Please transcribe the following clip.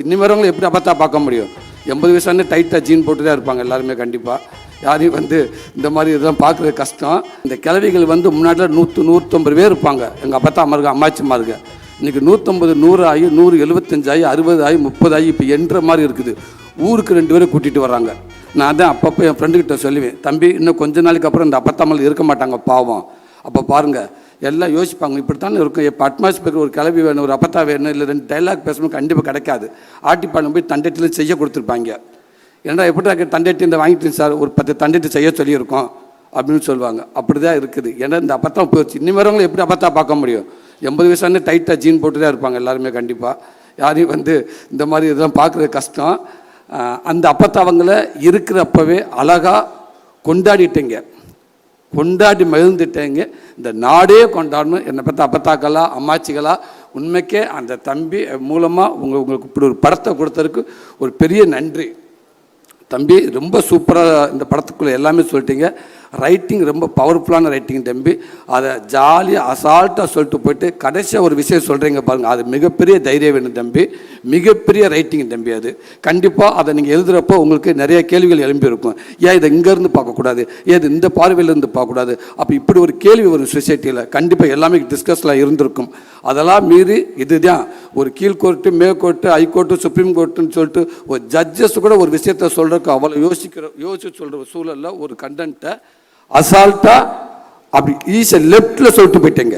இன்னும் வரவங்களை எப்படி அப்பத்தா பார்க்க முடியும்? 80 வயசான டைட்டாக ஜீன் போட்டு தான் இருப்பாங்க எல்லாருமே. கண்டிப்பாக யாரையும் இந்த மாதிரி இதெல்லாம் பார்க்குறது கஷ்டம். இந்த கிழவிகள் முன்னாடியில் 100-150 பேர் இருப்பாங்க. எங்கள் அப்பத்தா அம்மாருக்கு அம்மாச்சிமாருக்கு இன்றைக்கி 150 100 ஆகி 175 ஆகி 60 ஆகி 30 ஆகி இப்போ என்ற மாதிரி இருக்குது. ஊருக்கு 2 பேரை கூட்டிகிட்டு வர்றாங்க. நான் தான் அப்பப்போ என் ஃப்ரெண்டுக்கிட்ட சொல்லுவேன், தம்பி இன்னும் கொஞ்ச நாளைக்கு அப்புறம் இந்த அப்பத்தாமல் இருக்க மாட்டாங்க பாவம். அப்போ பாருங்கள் எல்லாம் யோசிப்பாங்க, இப்படித்தானே இருக்கும். இப்போ அட்மாஸ்பியர் ஒரு கிளவி வேணும், ஒரு அப்பத்தா வேணும், இல்லை 2 டைலாக் பேசணும் கண்டிப்பாக கிடைக்காது. ஆட்டிப்பாளையம் போய் தண்டட்டிலும் செய்ய கொடுத்துருப்பாங்க. ஏன்னா எப்படி தண்டட்டி இந்த வாங்கிட்டு சார் ஒரு 10 தண்டட்டி செய்ய சொல்லியிருக்கோம் அப்படின்னு சொல்லுவாங்க. அப்படி தான் இருக்குது. ஏன்னா இந்த அப்பத்தா போச்சு. இன்னும் வரவங்களை எப்படி அப்பத்தா பார்க்க முடியும்? 80 வயசான டைட்டாக ஜீன் போட்டு தான் இருப்பாங்க எல்லாருமே. கண்டிப்பாக யாரையும் இந்த மாதிரி இதெல்லாம் பார்க்குறது கஷ்டம். அந்த அப்பத்தாவங்களை இருக்கிறப்பவே அழகாக கொண்டாடிட்டேங்க, கொண்டாடி மகிழ்ந்துட்டேங்க. இந்த நாடே கொண்டாடணும். என்னை பற்றி அப்பத்தாக்களா அம்மாச்சிகளா உண்மைக்கே அந்த தம்பி மூலமாக உங்களுக்கு இப்படி ஒரு படத்தை கொடுத்ததுக்கு ஒரு பெரிய நன்றி. தம்பி ரொம்ப சூப்பராக இந்த படத்துக்குள்ளே எல்லாமே சொல்லிட்டீங்க. ரைட்டிங் ரொம்ப பவர்ஃபுல்லான ரைட்டிங் தம்பி. அதை ஜாலியாக அசால்ட்டாக சொல்லிட்டு போயிட்டு கடைசியாக ஒரு விஷயம் சொல்கிறீங்க பாருங்கள், அது மிகப்பெரிய தைரியம் வேணும் தம்பி, மிகப்பெரிய ரைட்டிங் தம்பி. அது கண்டிப்பாக அதை நீங்கள் எழுதுகிறப்போ உங்களுக்கு நிறைய கேள்விகள் எழும்பியிருக்கும். ஏன் இதை இங்கேருந்து பார்க்கக்கூடாது, ஏன் இந்த பார்வையிலேருந்து பார்க்கக்கூடாது, அப்போ இப்படி ஒரு கேள்வி வரும் சொசைட்டியில். கண்டிப்பாக எல்லாமே டிஸ்கஸில் இருந்திருக்கும். அதெல்லாம் மீறி இதுதான் ஒரு கீழ்கோர்ட்டு மேற்கோர்ட்டு ஹைகோர்ட்டு சுப்ரீம் கோர்ட்டுன்னு சொல்லிட்டு ஒரு ஜட்ஜஸ் கூட ஒரு விஷயத்த சொல்கிறதுக்கு அவ்வளோ யோசிச்சு சொல்கிற சூழலில் ஒரு கண்டென்ட்டை அசால்ட்டாக அப்படி ஈஸியாக லெஃப்டில் சொல்லிட்டு போயிட்டேங்க.